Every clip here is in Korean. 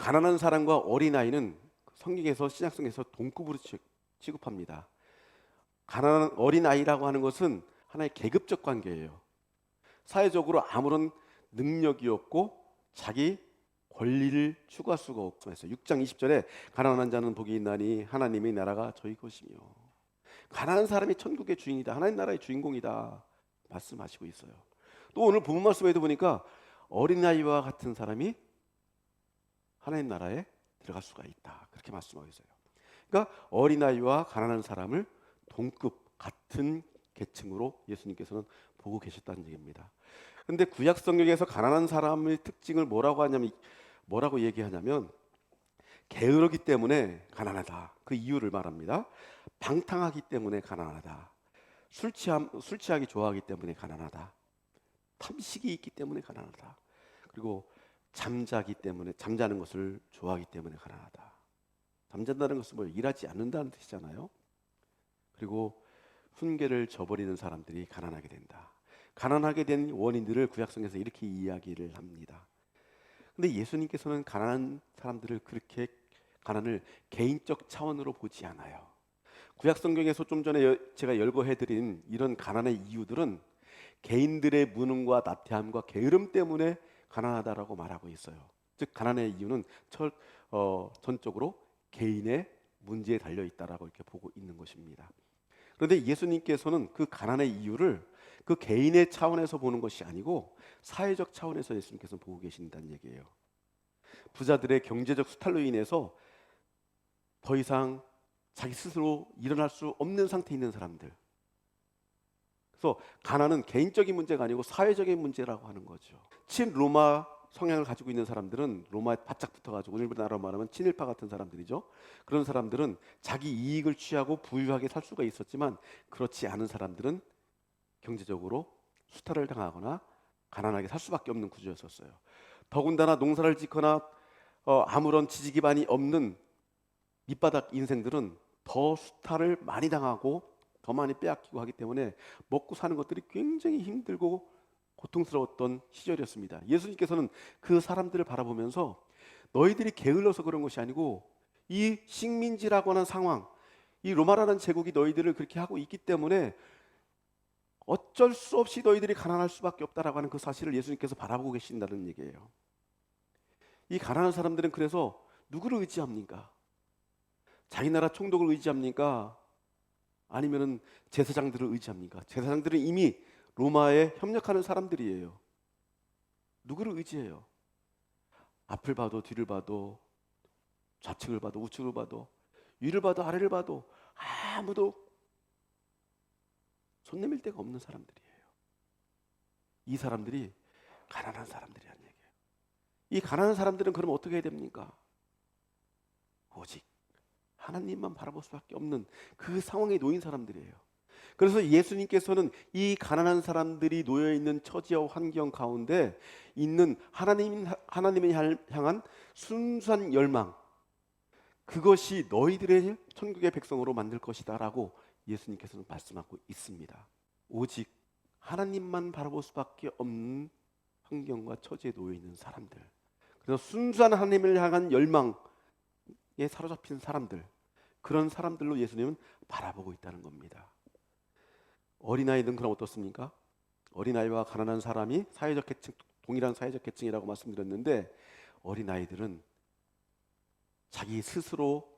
가난한 사람과 어린아이는 성경에서 신약성에서 동급으로 취급합니다. 가난한 어린아이라고 하는 것은 하나의 계급적 관계예요. 사회적으로 아무런 능력이 없고 자기 권리를 추구할 수가 없고 해서 6장 20절에 가난한 자는 복이 있나니 하나님의 나라가 저희 것이며, 가난한 사람이 천국의 주인이다, 하나님 나라의 주인공이다 말씀하시고 있어요. 또 오늘 본문 말씀에도 보니까 어린아이와 같은 사람이 하나님 나라에 들어갈 수가 있다, 그렇게 말씀하고 있어요. 그러니까 어린아이와 가난한 사람을 동급 같은 계층으로 예수님께서는 보고 계셨다는 얘기입니다. 그런데 구약 성경에서 가난한 사람의 특징을 뭐라고 얘기하냐면 게으르기 때문에 가난하다, 그 이유를 말합니다. 방탕하기 때문에 가난하다, 술 취하기 좋아하기 때문에 가난하다, 탐식이 있기 때문에 가난하다, 그리고 잠자는 것을 좋아하기 때문에 가난하다. 잠잔다는 것은 뭐 일하지 않는다는 뜻이잖아요. 그리고 훈계를 저버리는 사람들이 가난하게 된다. 가난하게 된 원인들을 구약성에서 이렇게 이야기를 합니다. 근데 예수님께서는 가난한 사람들을 그렇게 가난을 개인적 차원으로 보지 않아요. 구약성경에서 좀 전에 제가 열거해드린 이런 가난의 이유들은 개인들의 무능과 나태함과 게으름 때문에 가난하다라고 말하고 있어요. 즉 가난의 이유는 전적으로 개인의 문제에 달려 있다라고 이렇게 보고 있는 것입니다. 그런데 예수님께서는 그 가난의 이유를 그 개인의 차원에서 보는 것이 아니고 사회적 차원에서 예수님께서는 보고 계신다는 얘기예요. 부자들의 경제적 수탈로 인해서 더 이상 자기 스스로 일어날 수 없는 상태에 있는 사람들. 그래서 가난은 개인적인 문제가 아니고 사회적인 문제라고 하는 거죠. 친로마 성향을 가지고 있는 사람들은 로마에 바짝 붙어가지고 우리나라로 말하면 친일파 같은 사람들이죠. 그런 사람들은 자기 이익을 취하고 부유하게 살 수가 있었지만 그렇지 않은 사람들은 경제적으로 수탈을 당하거나 가난하게 살 수밖에 없는 구조였었어요. 더군다나 농사를 짓거나 아무런 지지 기반이 없는 밑바닥 인생들은 더 수탈을 많이 당하고 더 많이 빼앗기고 하기 때문에 먹고 사는 것들이 굉장히 힘들고 고통스러웠던 시절이었습니다. 예수님께서는 그 사람들을 바라보면서 너희들이 게을러서 그런 것이 아니고 이 식민지라고 하는 상황, 이 로마라는 제국이 너희들을 그렇게 하고 있기 때문에 어쩔 수 없이 너희들이 가난할 수밖에 없다라고 하는 그 사실을 예수님께서 바라보고 계신다는 얘기예요. 이 가난한 사람들은 그래서 누구를 의지합니까? 자기 나라 총독을 의지합니까? 아니면은 제사장들을 의지합니까? 제사장들은 이미 로마에 협력하는 사람들이에요. 누구를 의지해요? 앞을 봐도 뒤를 봐도 좌측을 봐도 우측을 봐도 위를 봐도 아래를 봐도 아무도 손 내밀 데가 없는 사람들이에요. 이 사람들이 가난한 사람들이란 얘기예요. 이 가난한 사람들은 그럼 어떻게 해야 됩니까? 오직 하나님만 바라볼 수밖에 없는 그 상황에 놓인 사람들이에요. 그래서 예수님께서는 이 가난한 사람들이 놓여 있는 처지와 환경 가운데 있는 하나님을 향한 순수한 열망, 그것이 너희들의 천국의 백성으로 만들 것이다라고 예수님께서는 말씀하고 있습니다. 오직 하나님만 바라볼 수밖에 없는 환경과 처지에 놓여 있는 사람들, 그래서 순수한 하나님을 향한 열망에 사로잡힌 사람들, 그런 사람들로 예수님은 바라보고 있다는 겁니다. 어린아이는 그럼 어떻습니까? 어린아이와 가난한 사람이 사회적 계층, 동일한 사회적 계층이라고 말씀드렸는데, 어린아이들은 자기 스스로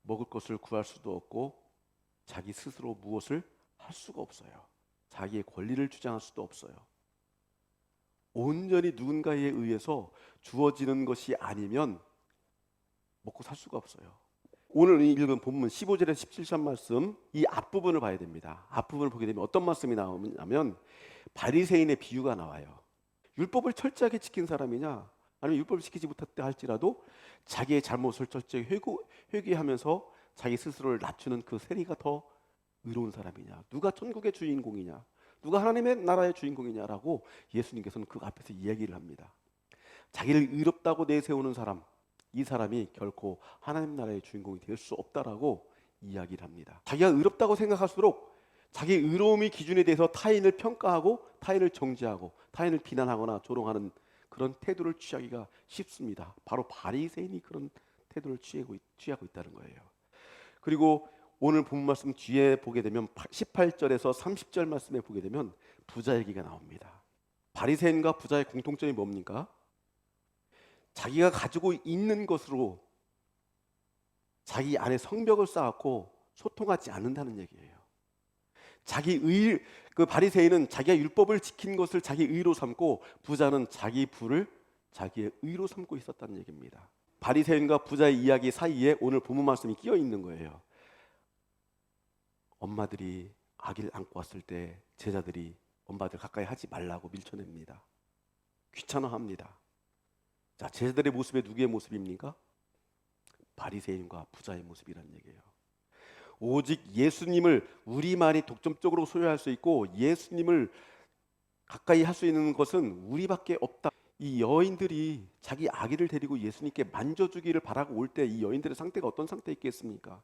먹을 것을 구할 수도 없고 자기 스스로 무엇을 할 수가 없어요. 자기의 권리를 주장할 수도 없어요. 온전히 누군가에 의해서 주어지는 것이 아니면 먹고 살 수가 없어요. 오늘 읽은 본문 15절에서 17절 말씀, 이 앞부분을 봐야 됩니다. 앞부분을 보게 되면 어떤 말씀이 나오냐면 바리새인의 비유가 나와요. 율법을 철저하게 지킨 사람이냐, 아니면 율법을 지키지 못했다 할지라도 자기의 잘못을 철저히 회개하면서 자기 스스로를 낮추는 그 세리가 더 의로운 사람이냐, 누가 천국의 주인공이냐, 누가 하나님의 나라의 주인공이냐라고 예수님께서는 그 앞에서 이야기를 합니다. 자기를 의롭다고 내세우는 사람, 이 사람이 결코 하나님 나라의 주인공이 될 수 없다라고 이야기를 합니다. 자기가 의롭다고 생각할수록 자기 의로움의 기준에 대해서 타인을 평가하고 타인을 정죄하고 타인을 비난하거나 조롱하는 그런 태도를 취하기가 쉽습니다. 바로 바리새인이 그런 태도를 취하고 있다는 거예요. 그리고 오늘 본 말씀 뒤에 보게 되면 18절에서 30절 말씀에 보게 되면 부자 얘기가 나옵니다. 바리새인과 부자의 공통점이 뭡니까? 자기가 가지고 있는 것으로 자기 안에 성벽을 쌓았고 소통하지 않는다는 얘기예요. 그 바리새인은 자기가 율법을 지킨 것을 자기 의로 삼고 부자는 자기 부를 자기의 의로 삼고 있었다는 얘기입니다. 바리새인과 부자의 이야기 사이에 오늘 본문 말씀이 끼어 있는 거예요. 엄마들이 아기를 안고 왔을 때 제자들이 엄마들 가까이 하지 말라고 밀쳐냅니다. 귀찮아합니다. 자, 제자들의 모습이 누구의 모습입니까? 바리새인과 부자의 모습이라는 얘기예요. 오직 예수님을 우리만이 독점적으로 소유할 수 있고 예수님을 가까이 할 수 있는 것은 우리밖에 없다. 이 여인들이 자기 아기를 데리고 예수님께 만져주기를 바라고 올 때 이 여인들의 상태가 어떤 상태에 있겠습니까?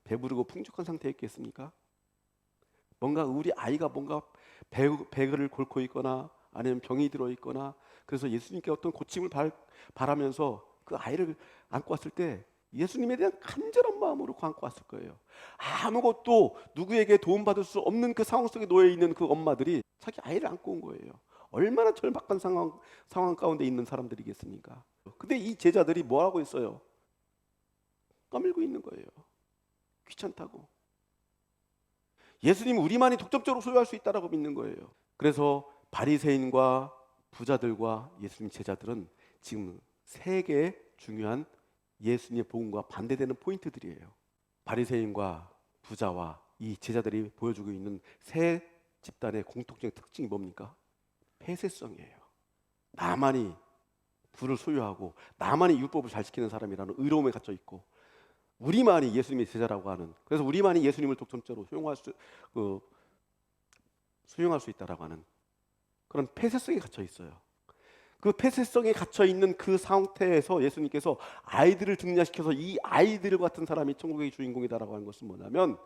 배부르고 풍족한 상태에 있겠습니까? 뭔가 우리 아이가 뭔가 배를 곪고 있거나 아니면 병이 들어 있거나 그래서 예수님께 어떤 고침을 바라면서 그 아이를 안고 왔을 때 예수님에 대한 간절한 마음으로 안고 왔을 거예요. 아무것도 누구에게 도움받을 수 없는 그 상황 속에 놓여 있는 그 엄마들이 자기 아이를 안고 온 거예요. 얼마나 절박한 상황 가운데 있는 사람들이겠습니까? 근데 이 제자들이 뭐 하고 있어요? 까밀고 있는 거예요. 귀찮다고. 예수님은 우리만이 독점적으로 소유할 수 있다라고 믿는 거예요. 그래서 바리새인과 부자들과 예수님 제자들은 지금 세 개의 중요한 예수님의 복음과 반대되는 포인트들이에요. 바리새인과 부자와 이 제자들이 보여주고 있는 세 집단의 공통적인 특징이 뭡니까? 폐쇄성이에요. 나만이 부를 소유하고 나만이 율법을 잘 지키는 사람이라는 의로움에 갇혀 있고 우리만이 예수님의 제자라고 하는, 그래서 우리만이 예수님을 독점적으로 수용할 수 있다라고 하는 그런 폐쇄성에 갇혀 있어요. 그 폐쇄성에 갇혀 있는 그 상태에서 예수님께서 아이들을 등장시켜서 이 아이들 같은 사람이 천국의 주인공이다라고 하는 것은 뭐냐면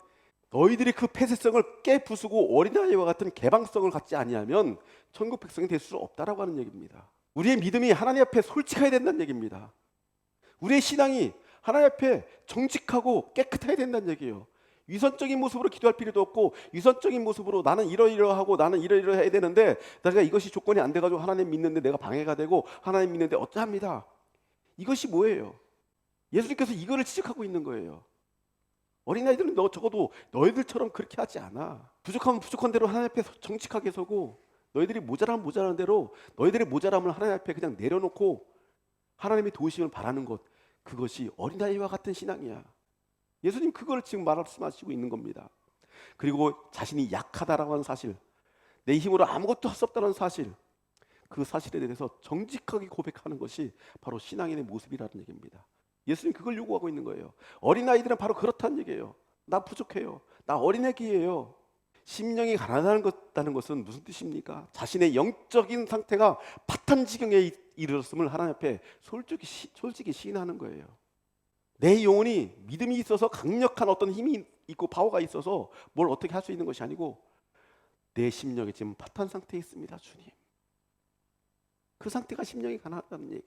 너희들이 그 폐쇄성을 깨부수고 어린아이와 같은 개방성을 갖지 아니하면 천국 백성이 될 수 없다라고 하는 얘기입니다. 우리의 믿음이 하나님 앞에 솔직해야 된다는 얘기입니다. 우리의 신앙이 하나님 앞에 정직하고 깨끗해야 된다는 얘기예요. 위선적인 모습으로 기도할 필요도 없고 위선적인 모습으로 나는 이러이러하고 나는 이러이러해야 되는데 내가 이것이 조건이 안 돼가지고 하나님 믿는데 내가 방해가 되고 하나님 믿는데 어쩌합니다. 이것이 뭐예요? 예수님께서 이거를 지적하고 있는 거예요. 어린아이들은 적어도 너희들처럼 그렇게 하지 않아. 부족하면 부족한 대로 하나님 앞에 정직하게 서고 너희들이 모자라면 모자라는 대로 너희들의 모자람을 하나님 앞에 그냥 내려놓고 하나님의 도우심을 바라는 것, 그것이 어린아이와 같은 신앙이야. 예수님 그걸 지금 말씀하시고 있는 겁니다. 그리고 자신이 약하다라고 하는 사실, 내 힘으로 아무것도 할 수 없다는 사실, 그 사실에 대해서 정직하게 고백하는 것이 바로 신앙인의 모습이라는 얘기입니다. 예수님 그걸 요구하고 있는 거예요. 어린아이들은 바로 그렇다는 얘기예요. 나 부족해요. 나 어린애기예요. 심령이 가난하다는 것은 무슨 뜻입니까? 자신의 영적인 상태가 파탄지경에 이르렀음을 하나님 앞에 솔직히 시인하는 거예요. 내 영혼이 믿음이 있어서 강력한 어떤 힘이 있고 파워가 있어서 뭘 어떻게 할 수 있는 것이 아니고 내 심령이 지금 파탄 상태에 있습니다. 주님. 그 상태가 심령이 가난하다는 얘기예요.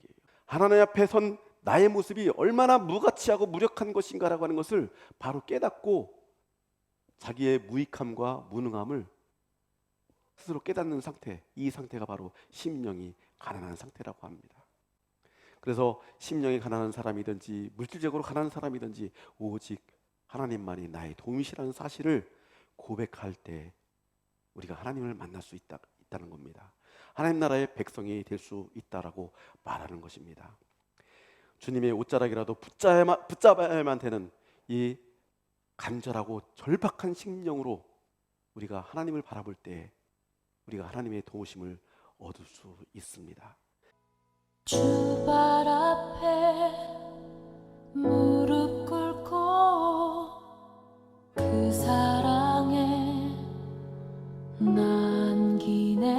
하나님 앞에 선 나의 모습이 얼마나 무가치하고 무력한 것인가라고 하는 것을 바로 깨닫고 자기의 무익함과 무능함을 스스로 깨닫는 상태, 이 상태가 바로 심령이 가난한 상태라고 합니다. 그래서 심령이 가난한 사람이든지 물질적으로 가난한 사람이든지 오직 하나님만이 나의 도움이시라는 사실을 고백할 때 우리가 하나님을 만날 수 있다는 겁니다. 하나님 나라의 백성이 될 수 있다라고 말하는 것입니다. 주님의 옷자락이라도 붙잡아야만 되는 이 간절하고 절박한 심령으로 우리가 하나님을 바라볼 때 우리가 하나님의 도우심을 얻을 수 있습니다. 주 발 앞에 무릎 꿇고 그 사랑에 남기네.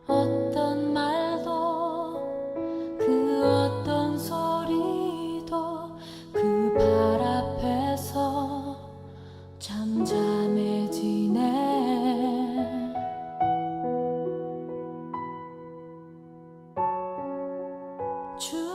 어떤 말도 그 어떤 소리도 그 발 앞에서 잠잠해지네. 주